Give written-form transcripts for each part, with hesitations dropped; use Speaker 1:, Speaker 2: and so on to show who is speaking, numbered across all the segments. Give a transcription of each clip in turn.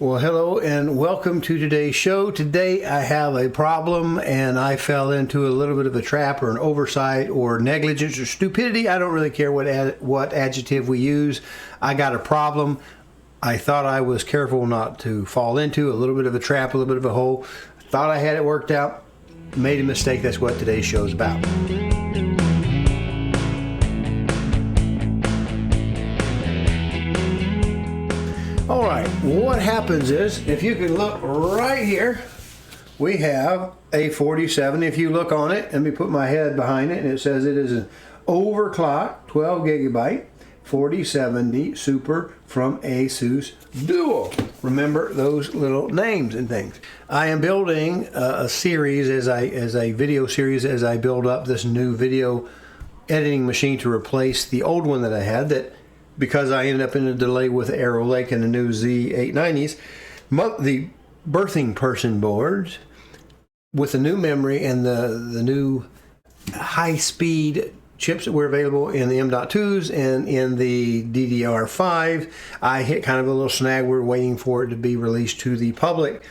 Speaker 1: Well, hello and welcome to today's show. Today I have a problem and I fell into a little bit of a trap or an oversight or negligence or stupidity. I don't really care what adjective we use. I got a problem. I thought I was careful not to fall into a little bit of a trap, a little bit of a hole. Thought I had it worked out. Made a mistake. That's what today's show is about. All right, what happens is, if you can look right here, we have a 47. If you look on it, let me put my head behind it, and it says it is an overclock 12 gigabyte 4070 Super from ASUS Dual. Remember those little names and things. I am building a series as a video series as I build up this new video editing machine to replace the old one that I had that, because I ended up in a delay with Arrow Lake and the new Z890s, the birthing person boards with the new memory and the new high-speed chips that were available in the M.2s and in the DDR5, I hit kind of a little snag. We're waiting for it to be released to the public.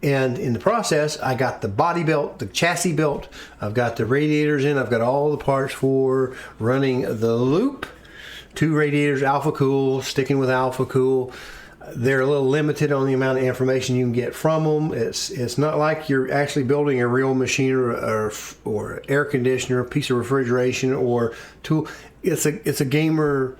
Speaker 1: And in the process, I got the body built, the chassis built, I've got the radiators in, I've got all the parts for running the loop. 2 radiators, Alphacool, sticking with Alphacool. They're a little limited on the amount of information you can get from them. It's not like you're actually building a real machine or air conditioner, a piece of refrigeration or tool. It's a gamer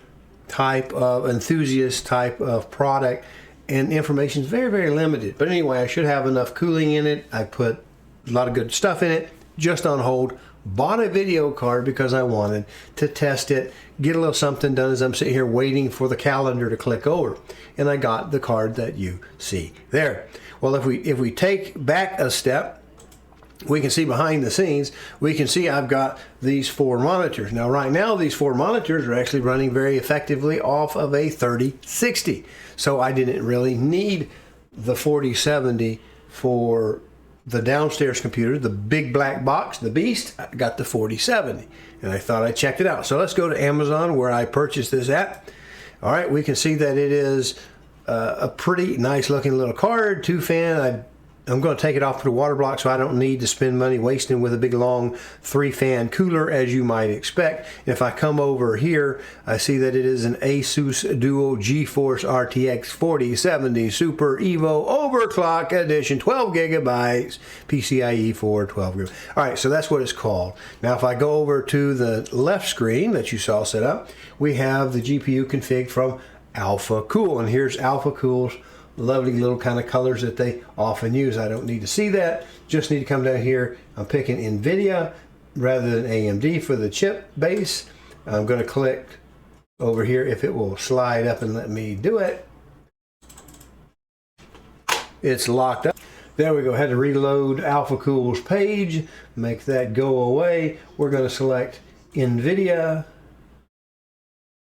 Speaker 1: type of enthusiast type of product, and information is very, very limited. But anyway, I should have enough cooling in it. I put a lot of good stuff in it, just on hold. Bought a video card because I wanted to test it, get a little something done as I'm sitting here waiting for the calendar to click over. And I got the card that you see there. Well, if we take back a step, we can see behind the scenes, we can see I've got these 4 monitors. Now, right now, these 4 monitors are actually running very effectively off of a 3060. So I didn't really need the 4070 for the downstairs computer, the big black box, the beast. I got the 4070 and I thought I checked it out. So let's go to Amazon where I purchased this at. All right, we can see that it is a pretty nice looking little card, 2-fan. I'm going to take it off to the water block so I don't need to spend money wasting with a big long 3-fan cooler as you might expect. If I come over here, I see that it is an ASUS Dual GeForce RTX 4070 Super Evo Overclock Edition, 12 gigabytes, PCIe 4, 12 gigabytes. All right, so that's what it's called. Now, if I go over to the left screen that you saw set up, we have the GPU config from Alphacool, and here's Alphacool's lovely little kind of colors that they often use. I don't need to see that, just need to come down here. I'm picking Nvidia rather than AMD for the chip base. I'm going to click over here if it will slide up and let me do it. It's locked up. There we go. Had to reload Alphacool's page, make that go away. We're going to select Nvidia.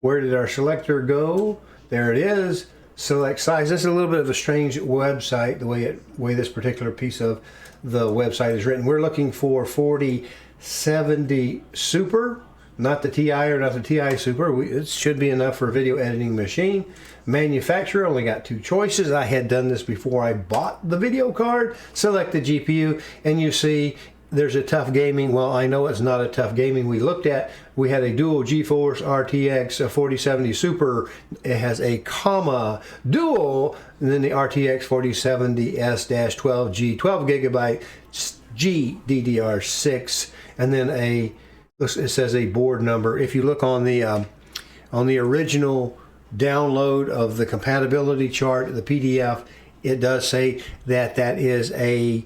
Speaker 1: Where did our selector go? There it is. Select size. This is a little bit of a strange website, the way this particular piece of the website is written. We're looking for 4070 Super, not the Ti or not the Ti Super. It should be enough for a video editing machine. Manufacturer, only got 2 choices. I had done this before I bought the video card. Select the GPU, and you see there's a tough gaming. Well, I know it's not a tough gaming. We had a Dual GeForce RTX 4070 Super. It has a comma Dual, and then the RTX 4070 S-12G 12 gigabyte GDDR6, and then it says a board number. If you look on the original download of the compatibility chart, the PDF, it does say that that is a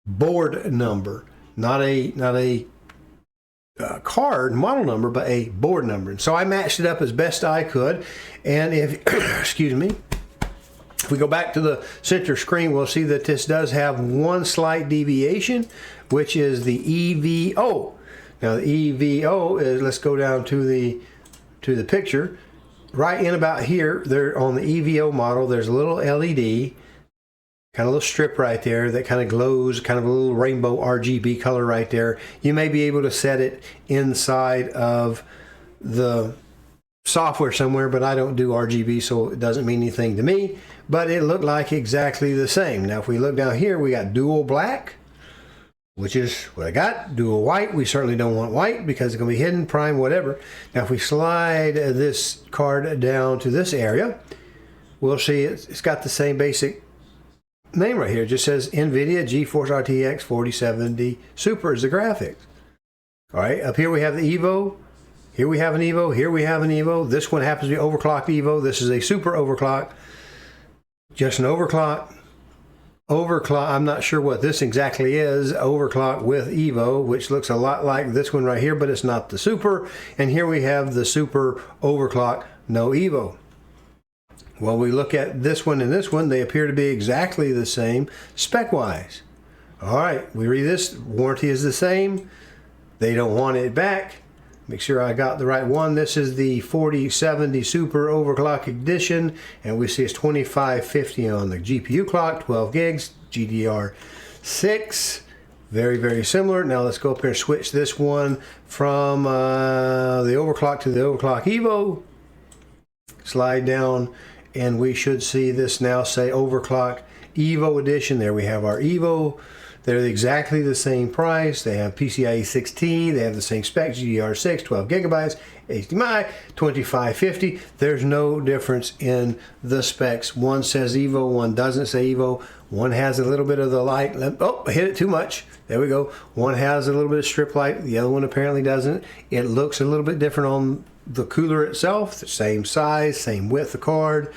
Speaker 1: board number, not a card model number, but a board number. And so I matched it up as best I could. And if excuse me, if we go back to the center screen, we'll see that this does have one slight deviation, which is the EVO. Now the EVO is, let's go down to the picture. Right in about here, there on the EVO model, there's a little LED, kind of a little strip right there that kind of glows, kind of a little rainbow RGB color right there. You may be able to set it inside of the software somewhere, but I don't do RGB, so it doesn't mean anything to me. But it looked like exactly the same. Now if we look down here, we got dual black, which is what I got. Dual white, we certainly don't want white because it's going to be hidden, prime, whatever. Now if we slide this card down to this area, we'll see it's got the same basic name right here. It just says Nvidia GeForce RTX 4070 Super is the graphics. All right, up here we have the Evo. Here we have an Evo. Here we have an Evo. This one happens to be overclocked Evo. This is a super overclock. Just an overclock. Overclock. I'm not sure what this exactly is. Overclock with Evo, which looks a lot like this one right here, but it's not the super. And here we have the super overclock, no Evo. Well, we look at this one and this one. They appear to be exactly the same spec-wise. All right, we read this. Warranty is the same. They don't want it back. Make sure I got the right one. This is the 4070 Super Overclock Edition, and we see it's 2550 on the GPU clock, 12 gigs, GDR6. Very, very similar. Now let's go up here and switch this one from the overclock to the overclock Evo. Slide down, and we should see this now say overclock Evo Edition. There we have our Evo. They're exactly the same price. They have PCIe 6T. They have the same specs, GDR6, 12 gigabytes, HDMI, 2550. There's no difference in the specs. One says Evo, one doesn't say Evo. One has a little bit of the light. Oh, I hit it too much. There we go. One has a little bit of strip light. The other one apparently doesn't. It looks a little bit different on the cooler itself. The same size, same width of card. As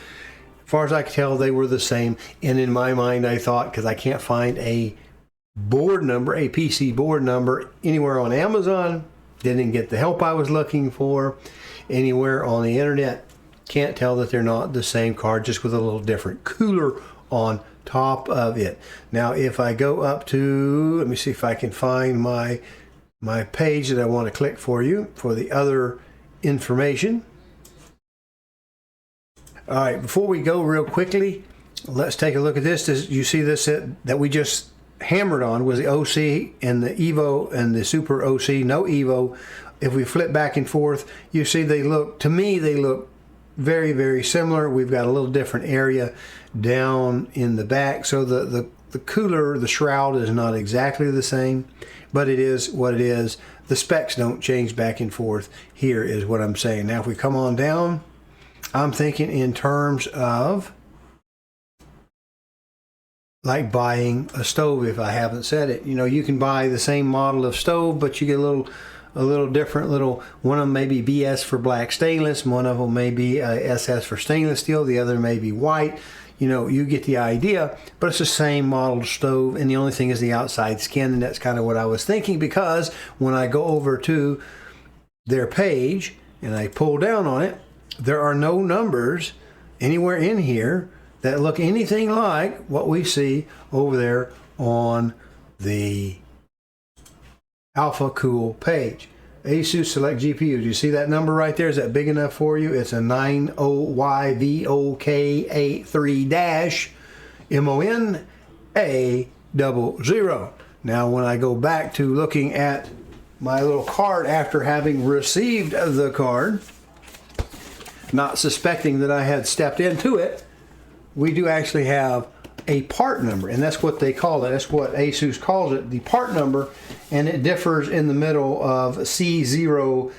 Speaker 1: far as I could tell, they were the same. And in my mind, I thought, because I can't find a board number, a PC board number anywhere on Amazon, didn't get the help I was looking for anywhere on the internet, can't tell that they're not the same card, just with a little different cooler on top of it. Now if I go up to, let me see if I can find my page that I want to click for you for the other information. All right, before we go real quickly, let's take a look at this. You see this that we just hammered on was the OC and the Evo and the Super OC, no Evo. If we flip back and forth, you see they look, to me, they look very, very similar. We've got a little different area down in the back. So the cooler, the shroud is not exactly the same, but it is what it is. The specs don't change back and forth. Here is what I'm saying. Now, if we come on down, I'm thinking in terms of like buying a stove, if I haven't said it. You know, you can buy the same model of stove, but you get a little different one of them may be BS for black stainless, one of them may be SS for stainless steel, the other may be white. You know, you get the idea, but it's the same model stove, and the only thing is the outside skin, and that's kind of what I was thinking, because when I go over to their page and I pull down on it, there are no numbers anywhere in here that look anything like what we see over there on the Alphacool page. ASUS Select GPU. Do you see that number right there? Is that big enough for you? It's a 90YVOK83-MONA00. Now when I go back to looking at my little card after having received the card, not suspecting that I had stepped into it, we do actually have a part number, and that's what they call it. That's what ASUS calls it, the part number, and it differs in the middle of C0-MVA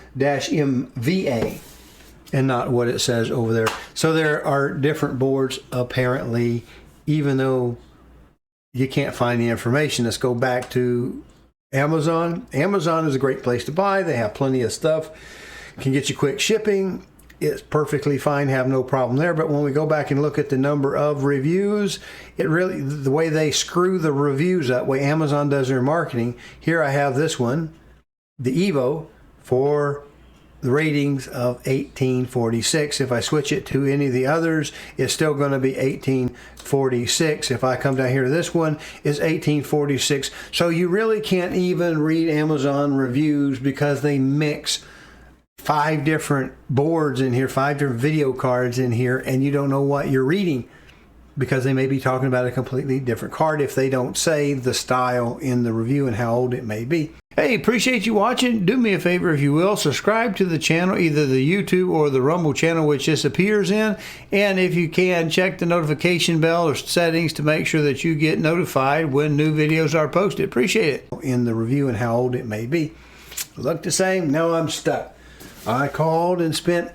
Speaker 1: and not what it says over there. So there are different boards apparently, even though you can't find the information. Let's go back to Amazon. Amazon is a great place to buy. They have plenty of stuff. Can get you quick shipping. It's perfectly fine, have no problem there. But when we go back and look at the number of reviews, it really, the way they screw the reviews up, the way Amazon does their marketing, here I have this one, the Evo, for the ratings of 1846. If I switch it to any of the others, it's still going to be 1846. If I come down here to this one, it's 1846. So you really can't even read Amazon reviews because they mix 5 different boards in here, 5 different video cards in here, and you don't know what you're reading because they may be talking about a completely different card if they don't say the style in the review and how old it may be. Hey, appreciate you watching. Do me a favor if you will, subscribe to the channel, either the YouTube or the Rumble channel, which this appears in. And if you can, check the notification bell or settings to make sure that you get notified when new videos are posted. Appreciate it. In the review and how old it may be. Look the same. Now I'm stuck. I called and spent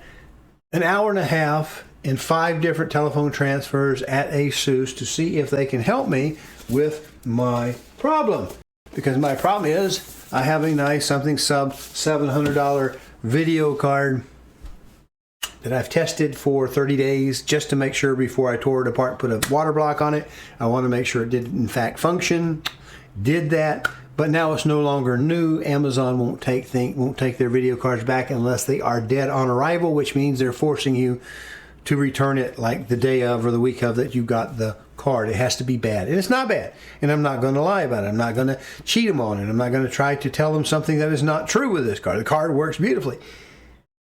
Speaker 1: an hour and a half in 5 different telephone transfers at ASUS to see if they can help me with my problem. Because my problem is I have a nice something sub $700 video card that I've tested for 30 days just to make sure before I tore it apart and put a water block on it. I want to make sure it did in fact function. Did that, but now it's no longer new. Amazon won't take their video cards back unless they are dead on arrival, which means they're forcing you to return it like the day of or the week of that you got the card. It has to be bad, and it's not bad, and I'm not going to lie about it. I'm not going to cheat them on it. I'm not going to try to tell them something that is not true with this card. The card works beautifully.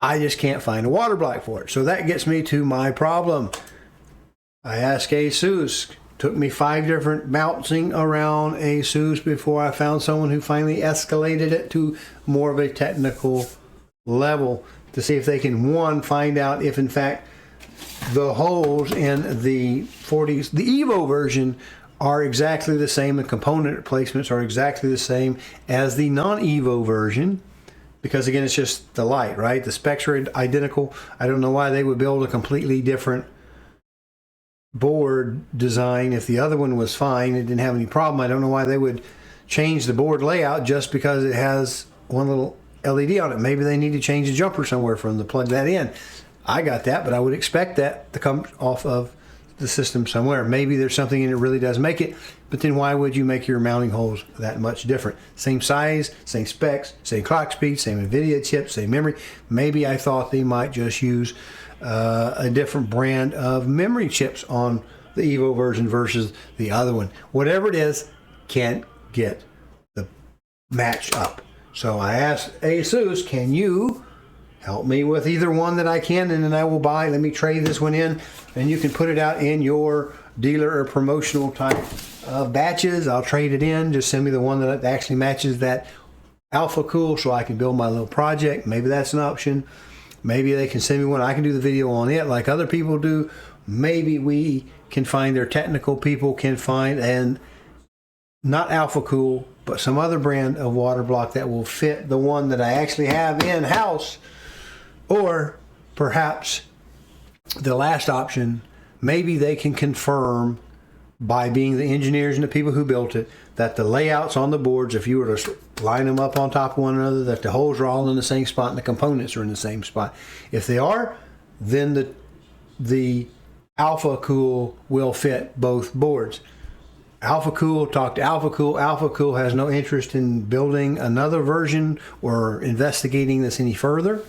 Speaker 1: I just can't find a water block for it. So that gets me to my problem. I asked ASUS. Took me 5 different bouncing around ASUS before I found someone who finally escalated it to more of a technical level to see if they can, one, find out if in fact the holes in the Evo version are exactly the same, the component replacements are exactly the same as the non-Evo version, because again it's just the light, right? The specs are identical. I don't know why they would build a completely different board design if the other one was fine, it didn't have any problem. I don't know why they would change the board layout just because it has one little LED on it. Maybe they need to change the jumper somewhere for them to plug that in. I got that, but I would expect that to come off of the system somewhere. Maybe there's something in it that really does make it, but then why would you make your mounting holes that much different? Same size, same specs, same clock speed, same Nvidia chip, same memory. Maybe I thought they might just use a different brand of memory chips on the Evo version versus the other one. Whatever it is, can't get the match up. So I asked ASUS, can you help me with either one that I can, and then I will buy. Let me trade this one in, and you can put it out in your dealer or promotional type of batches. I'll trade it in. Just send me the one that actually matches that Alphacool so I can build my little project. Maybe that's an option. Maybe they can send me one. I can do the video on it like other people do. Maybe we can find, their technical people can find, and not Alphacool, but some other brand of water block that will fit the one that I actually have in-house. Or perhaps the last option, maybe they can confirm by being the engineers and the people who built it that the layouts on the boards, if you were to line them up on top of one another, that the holes are all in the same spot and the components are in the same spot. If they are, then the Alphacool will fit both boards. Alphacool, talk to Alphacool. Alphacool has no interest in building another version or investigating this any further.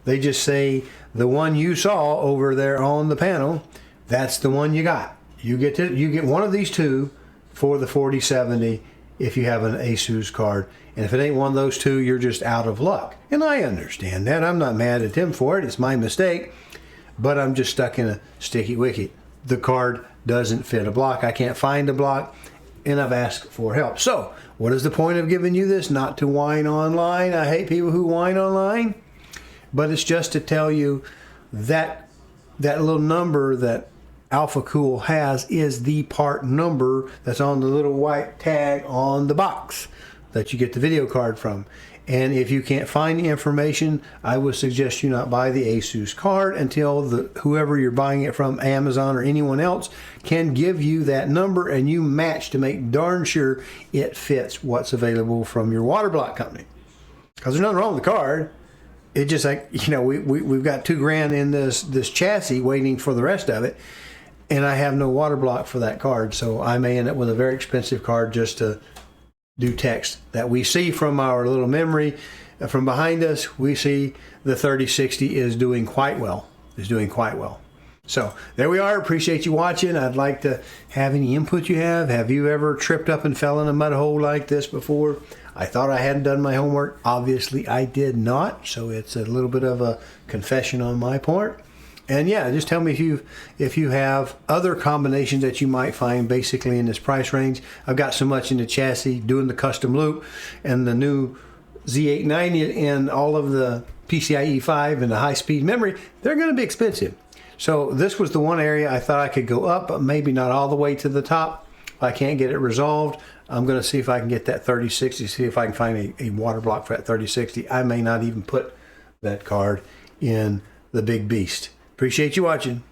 Speaker 1: They just say the one you saw over there on the panel, that's the one you got. You get one of these two for the 4070 if you have an ASUS card. And if it ain't one of those two, you're just out of luck. And I understand that. I'm not mad at him for it. It's my mistake. But I'm just stuck in a sticky wicket. The card doesn't fit a block. I can't find a block, and I've asked for help. So what is the point of giving you this? Not to whine online. I hate people who whine online. But it's just to tell you that that little number that Alphacool has is the part number that's on the little white tag on the box that you get the video card from. And if you can't find the information, I would suggest you not buy the ASUS card until whoever you're buying it from, Amazon or anyone else, can give you that number and you match to make darn sure it fits what's available from your water block company. Because there's nothing wrong with the card. It's just like, you know, we've got $2,000 in this chassis waiting for the rest of it, and I have no water block for that card, so I may end up with a very expensive card just to do text. That we see from our little memory from behind us, we see the 3060 is doing quite well. So there we are. Appreciate you watching. I'd like to have any input you have. Have you ever tripped up and fell in a mud hole like this before? I thought I hadn't done my homework. Obviously I did not. So it's a little bit of a confession on my part. And yeah, just tell me if you have other combinations that you might find basically in this price range. I've got so much in the chassis, doing the custom loop, and the new Z890 and all of the PCIe 5 and the high-speed memory, they're going to be expensive. So this was the one area I thought I could go up, but maybe not all the way to the top. If I can't get it resolved, I'm going to see if I can get that 3060, see if I can find a water block for that 3060. I may not even put that card in the big beast. Appreciate you watching.